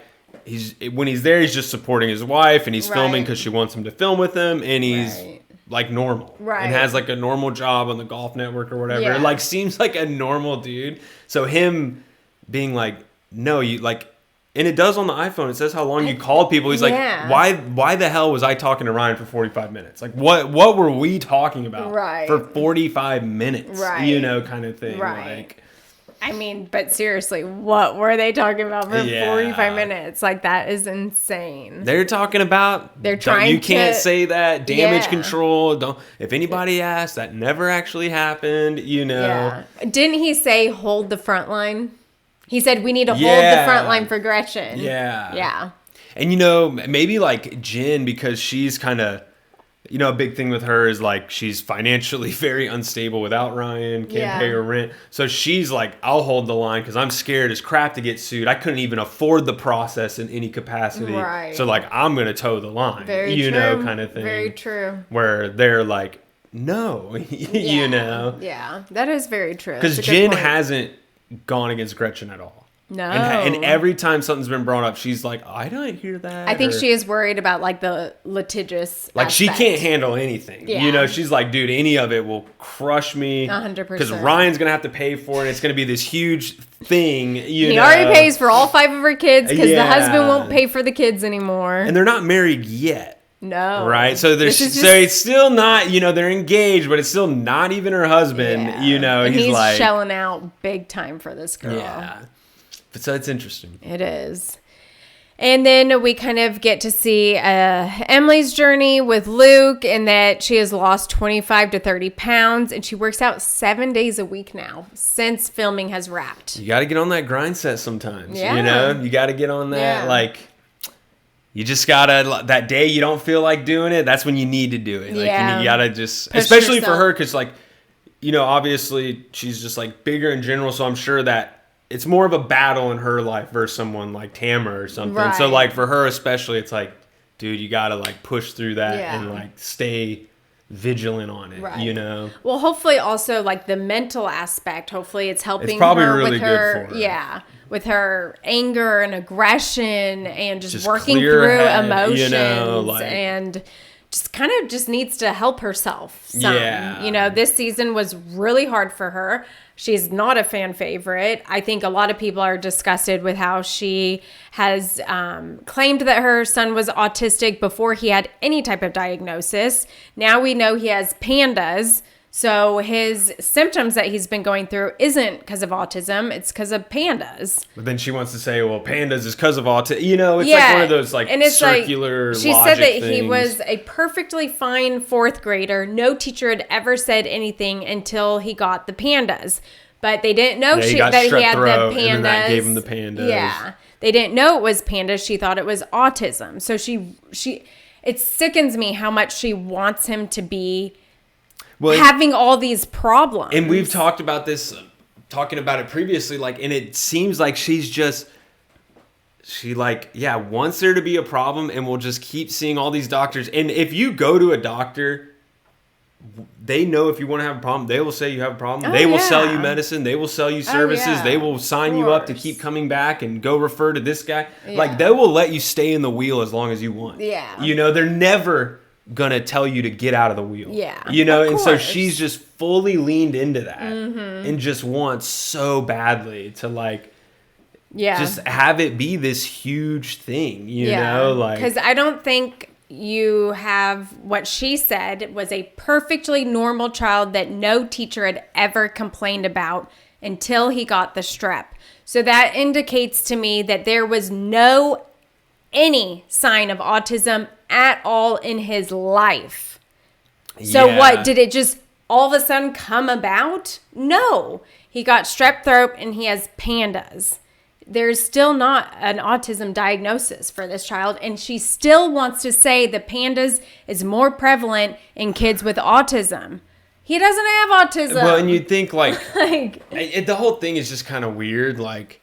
when he's there, he's just supporting his wife, and he's filming because she wants him to film with him, and he's like normal, and has like a normal job on the Golf Network or whatever. It like seems like a normal dude. So him being like, no, you like, and it does on the iPhone. It says how long you called people. He's like, why the hell was I talking to Ryan for 45 minutes? Like, what were we talking about for 45 minutes? You know, kind of thing. Like, I mean, but seriously, what were they talking about for 45 minutes? Like, that is insane. They're talking about, you can't say that, damage control. If anybody asks, that never actually happened, you know. Didn't he say hold the front line? He said we need to hold the front line for Gretchen. Yeah. And, you know, maybe like Jen, because she's kind of, you know, a big thing with her is like she's financially very unstable without Ryan, can't pay her rent. So she's like, I'll hold the line because I'm scared as crap to get sued. I couldn't even afford the process in any capacity. So like, I'm going to toe the line, you know, kind of thing. Very true. Where they're like, no, you know. Yeah, that is very true. Because Jen hasn't gone against Gretchen at all. No. And every time something's been brought up, she's like, I didn't hear that. I think she is worried about like the litigious like aspect. She can't handle anything. You know, she's like, dude, any of it will crush me. 100%. Because Ryan's going to have to pay for it. It's going to be this huge thing. He already pays for all 5 of her kids because the husband won't pay for the kids anymore. And they're not married yet. No. Right? So so it's still not, you know, they're engaged, but it's still not even her husband. You know, and he's like shelling out big time for this girl. Yeah. But so it's interesting. It is. And then we kind of get to see Emily's journey with Luke, and that she has lost 25 to 30 pounds, and she works out 7 days a week now since filming has wrapped. You got to get on that grind set sometimes. You know, you got to get on that. Like, you just got to, that day you don't feel like doing it, that's when you need to do it. Like, you got to just, push especially yourself. for her, because, like, you know, obviously she's just, like, bigger in general, so I'm sure that it's more of a battle in her life versus someone like Tamara or something. So, like, for her especially, it's like, dude, you got to, like, push through that and, like, stay vigilant on it, you know? Well, hopefully also, like, the mental aspect, hopefully it's helping probably her really with her, good for her. Yeah, with her anger and aggression and just working clear through head, emotions, you know, like, and just kind of just needs to help herself some. You know, this season was really hard for her. She's not a fan favorite. I think a lot of people are disgusted with how she has claimed that her son was autistic before he had any type of diagnosis. Now we know he has pandas. So his symptoms that he's been going through isn't because of autism. It's because of pandas. But then she wants to say, well, pandas is because of autism. You know, it's like one of those, like, and it's circular like, she logic said that things. he was a perfectly fine 4th grader. No teacher had ever said anything until he got the pandas. But they didn't know that he had the pandas. And then that gave him the pandas. Yeah. They didn't know it was pandas. She thought it was autism. So it sickens me how much she wants him to be having all these problems. And we've talked about this, talking about it previously, like, and it seems like she wants there to be a problem, and will just keep seeing all these doctors. And if you go to a doctor, they know if you want to have a problem, they will say you have a problem. They will sell you medicine. They will sell you services. They will sign you up to keep coming back and go refer to this guy. Like, they will let you stay in the wheel as long as you want. You know, they're never gonna tell you to get out of the wheel. Yeah, you know, of and so course. she's just fully leaned into that and just wants so badly to like just have it be this huge thing, you know, like because I don't think you have what she said was a perfectly normal child that no teacher had ever complained about until he got the strep. So that indicates to me that there was any sign of autism at all in his life. So what, did it just all of a sudden come about? No. He got strep throat and he has pandas. There's still not an autism diagnosis for this child, and she still wants to say the pandas is more prevalent in kids with autism. He doesn't have autism. Well, and you'd think like the whole thing is just kind of weird, like,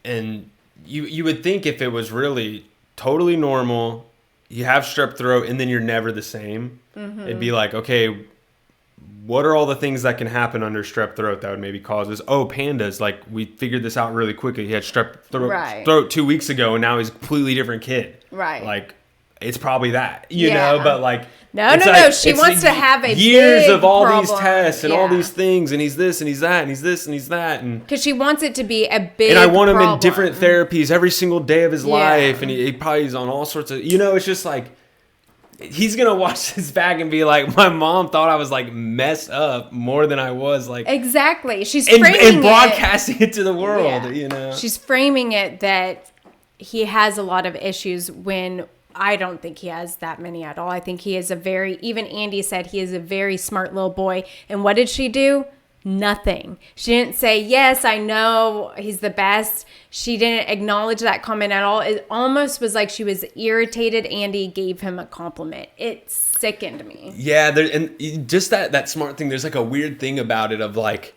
and you would think if it was really totally normal, you have strep throat and then you're never the same. It'd be like, okay, what are all the things that can happen under strep throat that would maybe cause this? Oh, pandas, like we figured this out really quickly. He had strep throat 2 weeks ago and now he's a completely different kid. Right. Like it's probably that, you know, but like No. She wants to have a years big of all problem. these tests and all these things, and he's this and he's that and he's this and he's that, and because she wants it to be a big. And I want him problem. in different therapies every single day of his life, and he probably is on all sorts of, you know, it's just like he's gonna watch this back and be like, my mom thought I was like messed up more than I was, like exactly. She's framing and broadcasting it to the world, Yeah. you know. She's framing it that he has a lot of issues when. I don't think he has that many at all. I think he is even Andy said he is a very smart little boy. And what did she do? Nothing. She didn't say, yes, I know he's the best. She didn't acknowledge that comment at all. It almost was like she was irritated Andy gave him a compliment. It sickened me. Yeah, and just that smart thing, there's like a weird thing about it of like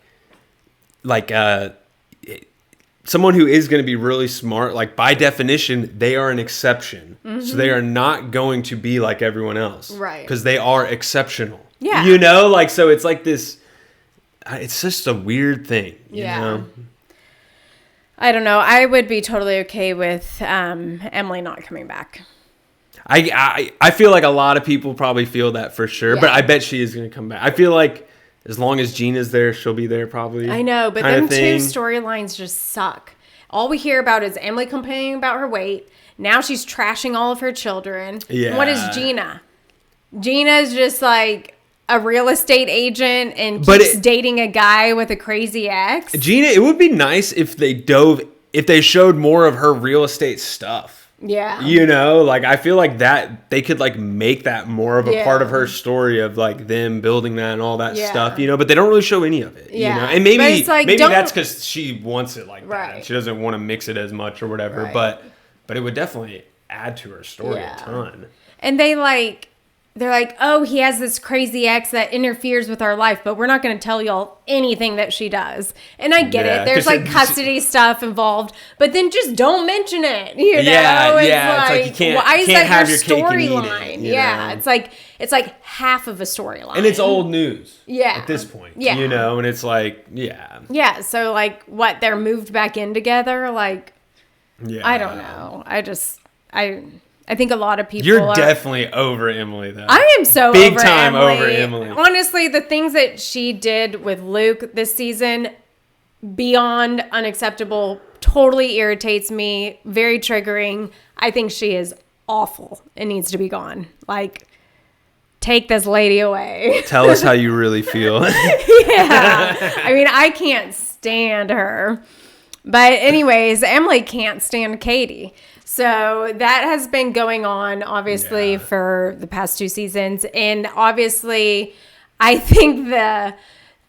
someone who is going to be really smart, like by definition, they are an exception. So they are not going to be like everyone else. Right. Because they are exceptional. Yeah. You know, like, so it's like this, it's just a weird thing, you know? I don't know. I would be totally okay with Emily not coming back. I feel like a lot of people probably feel that for sure, but I bet she is going to come back. I feel like as long as Gina's there, she'll be there probably. I know, but them two storylines just suck. All we hear about is Emily complaining about her weight. Now she's trashing all of her children. Yeah. And what is Gina? Gina's just like a real estate agent and keeps dating a guy with a crazy ex. Gina, it would be nice if they showed more of her real estate stuff. Yeah. You know, like I feel like that they could like make that more of a part of her story of like them building that and all that stuff, you know, but they don't really show any of it. Yeah. You know? And maybe like, maybe that's because she wants it like that. Right. She doesn't want to mix it as much or whatever. Right. But it would definitely add to her story a ton. And they're like, oh, he has this crazy ex that interferes with our life, but we're not going to tell y'all anything that she does. And I get it. There's like custody stuff involved, but then just don't mention it. You know? It's like you can't, why is can't that have your storyline? Yeah. Know? It's like half of a storyline. And it's old news. Yeah. At this point. Yeah. You know, and it's like, yeah. Yeah. So like what, they're moved back in together? Like, yeah. I don't know. I think a lot of people You're definitely over Emily, though. I am so big over time Emily. over Emily. Honestly, the things that she did with Luke this season, beyond unacceptable, totally irritates me, very triggering. I think she is awful and needs to be gone. Like, take this lady away. Tell us how you really feel. Yeah. I mean, I can't stand her. But anyways, Emily can't stand Katie. So that has been going on, obviously, for the past 2 seasons. And obviously, I think the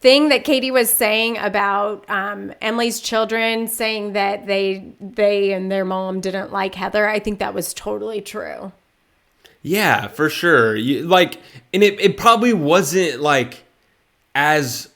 thing that Katie was saying about Emily's children, saying that they and their mom didn't like Heather, I think that was totally true. Yeah, for sure. And it probably wasn't like as...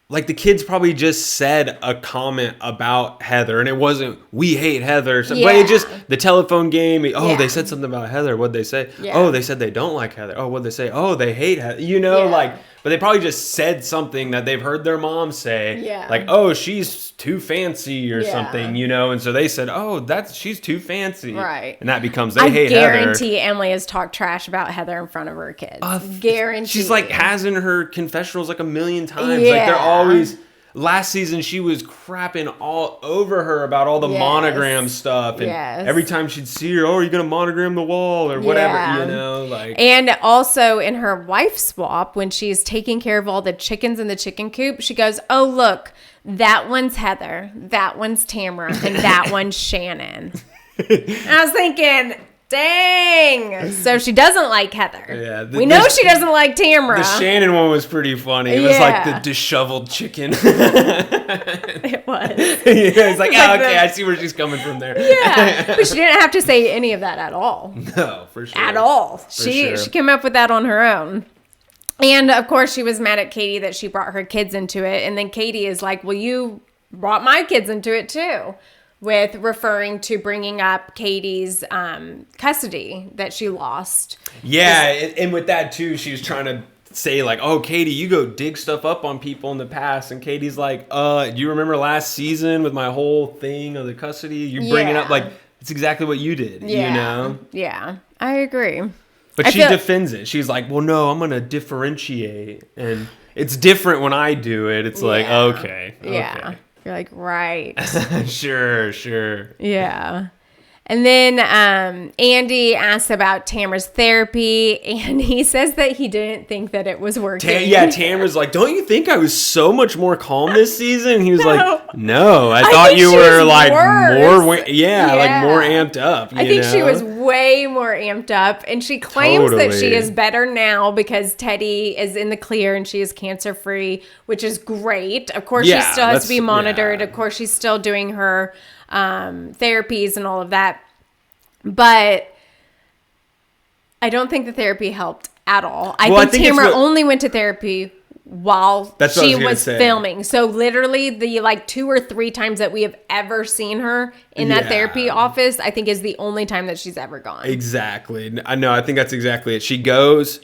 Like the kids probably just said a comment about Heather and it wasn't, we hate Heather. So, but it just, the telephone game. They said something about Heather. What'd they say? Yeah. Oh, they said they don't like Heather. Oh, what'd they say? Oh, they hate Heather. You know, like but they probably just said something that they've heard their mom say. Yeah. Like, oh, she's too fancy or Yeah. something, and so they said, oh, she's too fancy. Right. And that becomes, I hate guarantee Emily has talked trash about Heather in front of her kids. Guarantee. She's like has in her confessionals like a million times. Yeah. Like they're always. Last season, she was crapping all over her about all the monogram stuff. And every time she'd see her, oh, are you going to monogram the wall or whatever, like. And also in her wife swap, when she's taking care of all the chickens in the chicken coop, she goes, oh, look, that one's Heather, that one's Tamara, and that one's Shannon. And I was thinking, dang. So she doesn't like Heather. Yeah, we know she doesn't like Tamara. The Shannon one was pretty funny. It was like the disheveled chicken. It was. It's like, oh, okay, I see where she's coming from there. Yeah, but she didn't have to say any of that at all. No, for sure. At all. She came up with that on her own. And, of course, she was mad at Katie that she brought her kids into it. And then Katie is like, well, you brought my kids into it, too. With referring to bringing up Katie's custody that she lost. Yeah, and with that too, she was trying to say like, "Oh, Katie, you go dig stuff up on people in the past," and Katie's like, "Do you remember last season with my whole thing of the custody? You bring it up like it's exactly what you did, Yeah, I agree." But she defends it. She's like, "Well, no, I'm gonna differentiate, and it's different when I do it." It's like, okay. You're like, right. Sure. Yeah. And then Andy asks about Tamara's therapy, and he says that he didn't think that it was working. Tamara's like, don't you think I was so much more calm this season? He was like, no, I thought you were like more, like more amped up. I think she was way more amped up, and she claims that she is better now because Teddy is in the clear and she is cancer free, which is great. Of course, she still has to be monitored. Of course, she's still doing her therapies and all of that, but I don't think the therapy helped at all. I think Tamara only went to therapy while she was filming. So literally the like 2 or 3 times that we have ever seen her in that therapy office, I think is the only time that she's ever gone. Exactly. I know. I think that's exactly it. She goes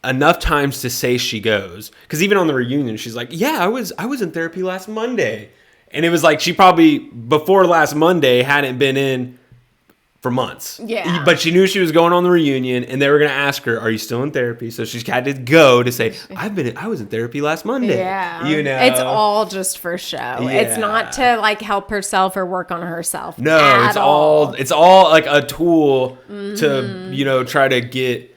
enough times to say she goes, because even on the reunion, she's like, yeah, I was in therapy last Monday. And it was like she probably, before last Monday, hadn't been in for months. Yeah. But she knew she was going on the reunion, and they were going to ask her, are you still in therapy? So she had to go to say, I was in therapy last Monday. Yeah. It's all just for show. Yeah. It's not to like help herself or work on herself. No, it's all like a tool to, try to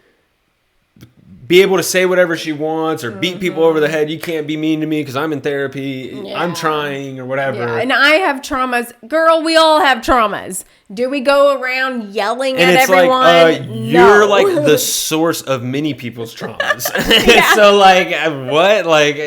be able to say whatever she wants or beat people over the head. You can't be mean to me because I'm in therapy. Yeah. I'm trying or whatever. Yeah. And I have traumas. Girl, we all have traumas. Do we go around yelling at everyone? Like, you're like the source of many people's traumas. So like, what? Like,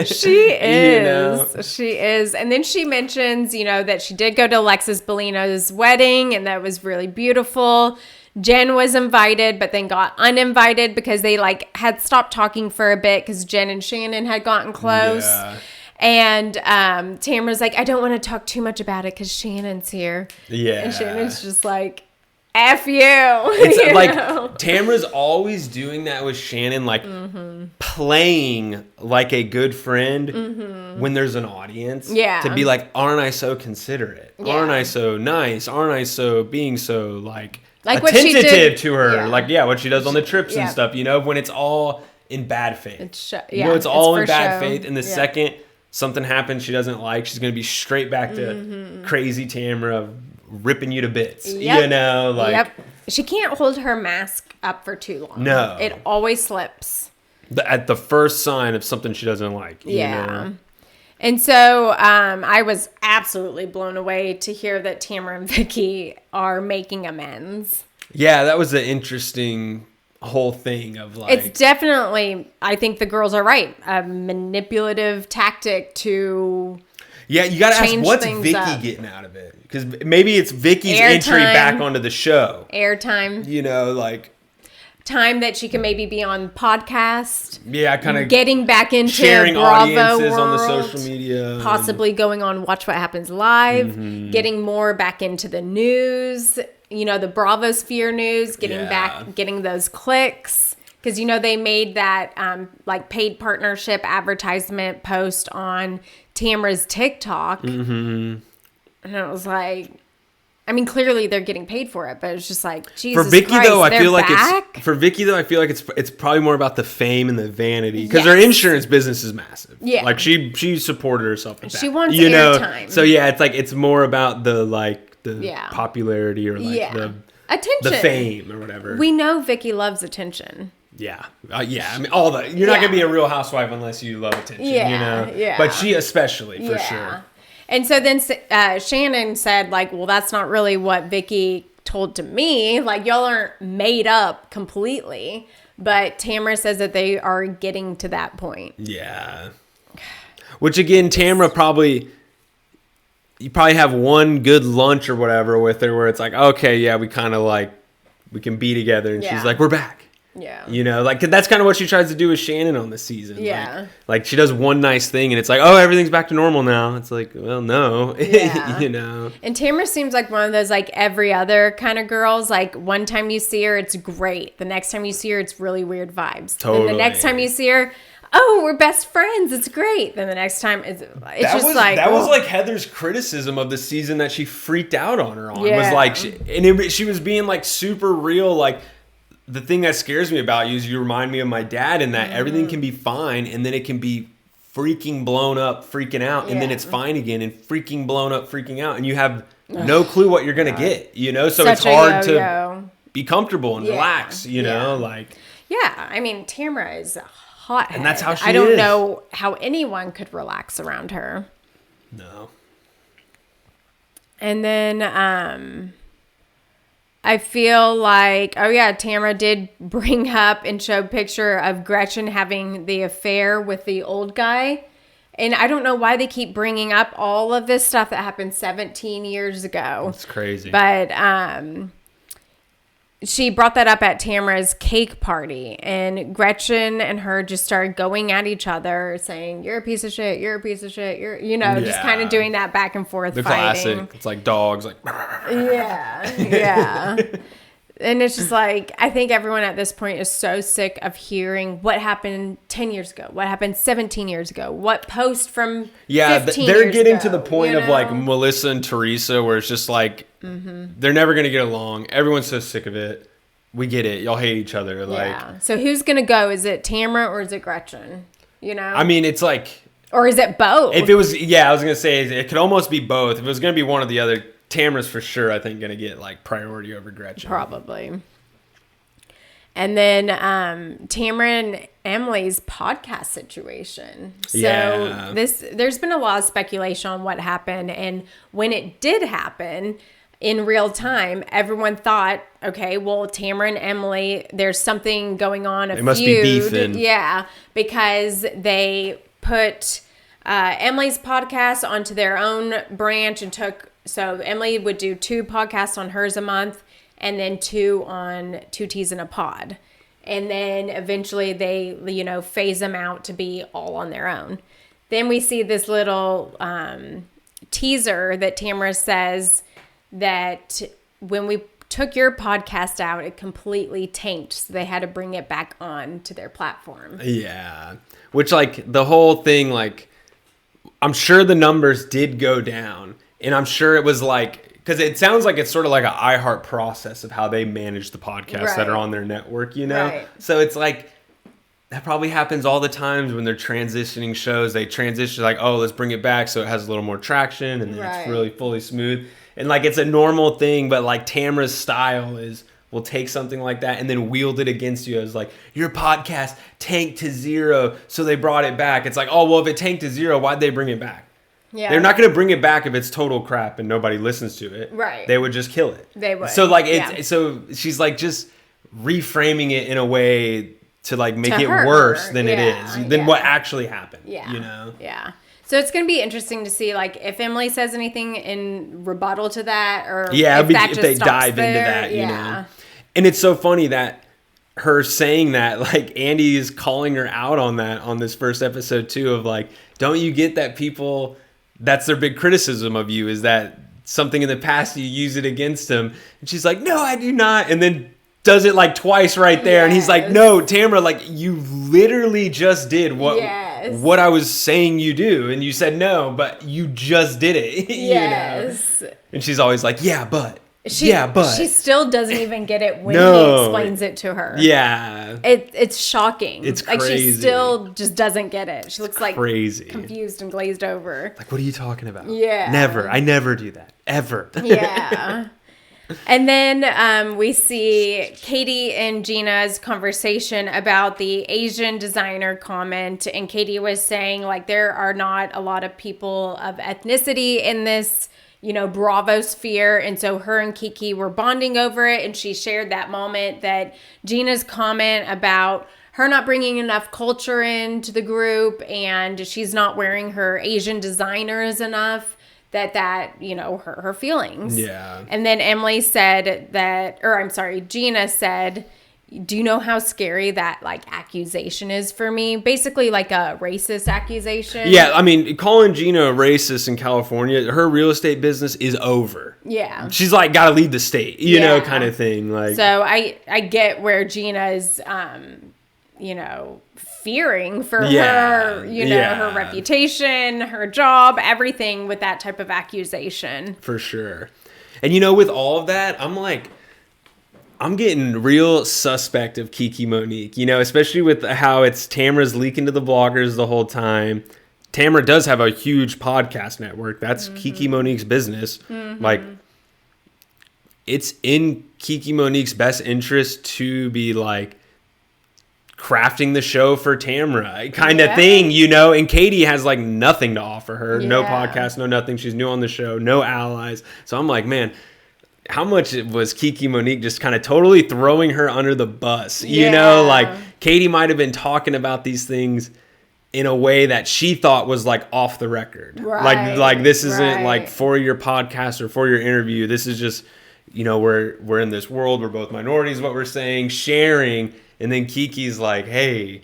she is. She is. And then she mentions, that she did go to Alexis Bellino's wedding and that was really beautiful. Jen was invited, but then got uninvited because they had stopped talking for a bit because Jen and Shannon had gotten close. Yeah. And Tamara's like, I don't want to talk too much about it because Shannon's here. Yeah. And Shannon's just like, F you. It's like Tamara's always doing that with Shannon, playing like a good friend when there's an audience. Yeah. To be like, aren't I so considerate? Yeah. Aren't I so nice? Aren't I so being so like attentive to her? Yeah. What she does on the trips and stuff, when it's all in bad faith. It's all in bad faith. And the second something happens she doesn't like, she's going to be straight back to crazy Tamara ripping you to bits. Yep. She can't hold her mask up for too long. No. It always slips. At the first sign of something she doesn't like. Yeah. And so I was absolutely blown away to hear that Tamara and Vicky are making amends. Yeah, that was an interesting whole thing of like... It's definitely, I think the girls are right, a manipulative tactic to... Yeah, you got to ask, what's Vicky getting out of it? Because maybe it's Vicky's entry back onto the show. Airtime. Time that she can maybe be on podcast. Yeah, kind of getting back into sharing Bravo audiences world, on the social media. Possibly going on Watch What Happens Live. Getting more back into the news. The Bravosphere news. Getting those clicks. Because, they made that like paid partnership advertisement post on Tamra's TikTok. And it was like, I mean, clearly they're getting paid for it, but it's just like, Jesus For Vicky Christ, though, I feel back? it's probably more about the fame and the vanity, because her insurance business is massive. Yeah. Like she supported herself with that. She wants airtime. So yeah, it's more about the popularity or the attention, the fame or whatever. We know Vicky loves attention. Yeah. I mean, you're not going to be a real housewife unless you love attention, Yeah. But she especially, for sure. And so then Shannon said, like, well, that's not really what Vicky told to me. Like, y'all aren't made up completely. But Tamra says that they are getting to that point. Yeah. Which, again, Tamra you probably have one good lunch or whatever with her where it's like, okay, yeah, we kind of we can be together. And she's like, we're back. Yeah. That's kind of what she tries to do with Shannon on this season. Yeah. Like she does one nice thing and it's like, oh, everything's back to normal now. It's like, well, no. Yeah. And Tamra seems like one of those like every other kind of girls. Like one time you see her, it's great. The next time you see her, it's really weird vibes. Totally. And the next time you see her, oh, we're best friends. It's great. Then the next time that was like Heather's criticism of the season that she freaked out on her on. Yeah. Was like, she was being like super real, like, the thing that scares me about you is you remind me of my dad in that everything can be fine and then it can be freaking blown up, freaking out, and then it's fine again and freaking blown up, freaking out, and you have no clue what you're going to get, So it's hard to be comfortable and relax, like. Yeah, I mean, Tamra is a hothead. And that's how she is. I don't know how anyone could relax around her. No. And then, I feel like, Tamra did bring up and show a picture of Gretchen having the affair with the old guy. And I don't know why they keep bringing up all of this stuff that happened 17 years ago. It's crazy. But she brought that up at Tamra's cake party. And Gretchen and her just started going at each other, saying, you're a piece of shit, you're a piece of shit, just kind of doing that back and forth the fighting. Classic. It's like dogs, like. Yeah. And it's just like, I think everyone at this point is so sick of hearing what happened 10 years ago, what happened 17 years ago, what post from 15 they're years getting ago, to the point of like Melissa and Teresa where it's just like, they're never going to get along. Everyone's so sick of it. We get it. Y'all hate each other. Like, so who's going to go? Is it Tamra or is it Gretchen? I mean, it's like. Or is it both? If it was, I was going to say it could almost be both. If it was going to be one or the other, Tamra's for sure, I think, going to get like priority over Gretchen. Probably. And then Tamra and Emily's podcast situation. So there's been a lot of speculation on what happened. And when it did happen in real time, everyone thought, okay, well, Tamra and Emily, there's something going on, they must be beefing. Yeah, because they put Emily's podcast onto their own branch and so Emily would do 2 podcasts on hers a month and then 2 on 2 Teas in a Pod. And then eventually they, phase them out to be all on their own. Then we see this little teaser that Tamra says that when we took your podcast out, it completely tanked. So they had to bring it back on to their platform. Yeah. Which, like, the whole thing, like, I'm sure the numbers did go down. And I'm sure it was like, because it sounds like it's sort of like an iHeart process of how they manage the podcasts that are on their network, Right. So it's like, that probably happens all the times when they're transitioning shows. They transition like, oh, let's bring it back so it has a little more traction and then it's really fully smooth. And like, it's a normal thing, but like Tamra's style is, we'll take something like that and then wield it against you as like, your podcast tanked to 0, so they brought it back. It's like, oh, well, if it tanked to 0, why'd they bring it back? Yeah. They're not going to bring it back if it's total crap and nobody listens to it. Right. They would just kill it. They would. So like, so she's like just reframing it in a way to like make it worse than it is, than what actually happened. Yeah. Yeah. So it's going to be interesting to see, like, if Emily says anything in rebuttal to that, or if they dive into that, you know. And it's so funny that her saying that, like, Andy is calling her out on that on this first episode too, of like, don't you get that people, that's their big criticism of you, is that something in the past you use it against them. And she's like, no, I do not. And then does it like twice right there. And he's like, no, Tamara, like you literally just did what I was saying you do. And you said no, but you just did it. Yes. You know? And she's always like, yeah, but. She still doesn't even get it when he explains it to her. Yeah. It's shocking. It's like crazy. She still just doesn't get it. She looks crazy. like confused and glazed over. Like, what are you talking about? Yeah. Never. I never do that. Ever. Yeah. And then we see Katie and Gina's conversation about the Asian designer comment. And Katie was saying, like, there are not a lot of people of ethnicity in this, Bravo sphere. And so her and Kiki were bonding over it. And she shared that moment that Gina's comment about her not bringing enough culture into the group and she's not wearing her Asian designers enough. That hurt her feelings. Yeah. And then Gina said, do you know how scary that like accusation is for me? Basically like a racist accusation. Yeah, I mean, calling Gina a racist in California, her real estate business is over. Yeah. She's like got to leave the state, you know, kind of thing. Like, so I get where Gina's fearing for her, her reputation, her job, everything with that type of accusation. For sure. And with all of that, I'm getting real suspect of Kiki Monique, especially with how it's Tamara's leaking to the bloggers the whole time. Tamara does have a huge podcast network. That's Kiki Monique's business. Like, it's in Kiki Monique's best interest to be like, crafting the show for Tamara kind of thing, and Katie has like nothing to offer her. No podcast, no nothing. She's new on the show, no allies. So I'm like, man, how much was Kiki Monique just kind of totally throwing her under the bus? Like Katie might have been talking about these things in a way that she thought was like off the record. Right. Like this isn't like for your podcast or for your interview. This is just, we're in this world, we're both minorities, what we're saying, sharing. And then Kiki's like, hey,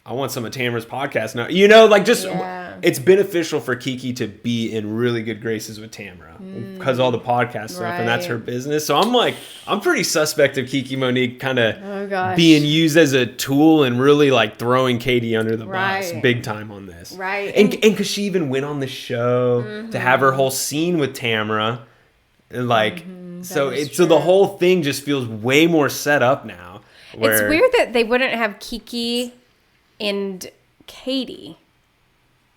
I want some of Tamara's podcast now. It's beneficial for Kiki to be in really good graces with Tamara because all the podcast stuff and that's her business. So I'm pretty suspect of Kiki Monique kind of being used as a tool and really like throwing Katie under the bus big time on this. Right. And because she even went on the show to have her whole scene with Tamara. And so the whole thing just feels way more set up now. It's weird that they wouldn't have Kiki and Katie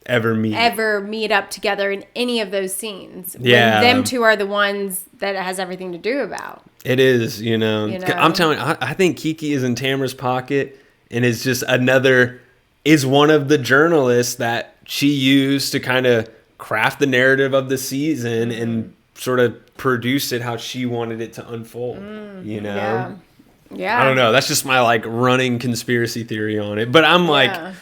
ever meet up together in any of those scenes. Yeah. When them two are the ones that it has everything to do about. It is, I'm telling you, I think Kiki is in Tamara's pocket and is just is one of the journalists that she used to kind of craft the narrative of the season and sort of produce it how she wanted it to unfold, Yeah. I don't know. That's just my running conspiracy theory on it. But I'm I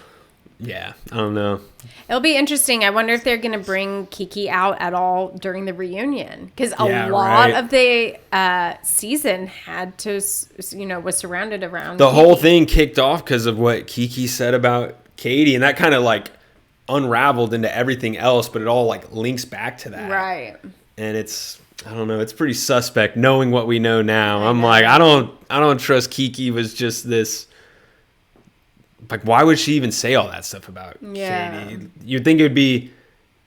don't know. It'll be interesting. I wonder if they're going to bring Kiki out at all during the reunion. Because a lot of the season had to, was surrounded around the Kiki. Whole thing kicked off because of what Kiki said about Katie. And that kind of unraveled into everything else. But it all links back to that. Right. And I don't know. It's pretty suspect knowing what we know now. I don't trust Kiki was just this. Why would she even say all that stuff about Katie? You'd think it would be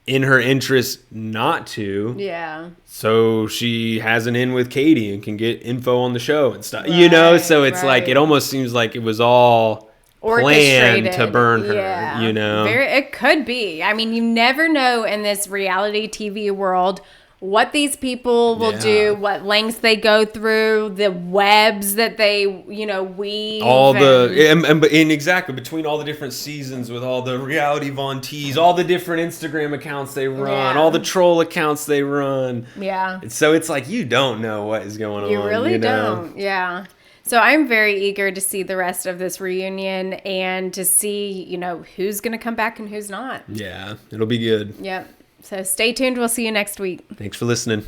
in her interest not to. Yeah. So she has an in with Katie and can get info on the show and stuff. So it's it almost seems like it was all planned to burn her. Yeah. It could be. I mean, you never know in this reality TV world what these people will do, what lengths they go through, the webs that they, weave. And exactly between all the different seasons with all the reality Von Tees, all the different Instagram accounts they run, all the troll accounts they run. Yeah. And so it's you don't know what is going on. You really don't. Yeah. So I'm very eager to see the rest of this reunion and to see, who's going to come back and who's not. Yeah. It'll be good. Yep. So stay tuned. We'll see you next week. Thanks for listening.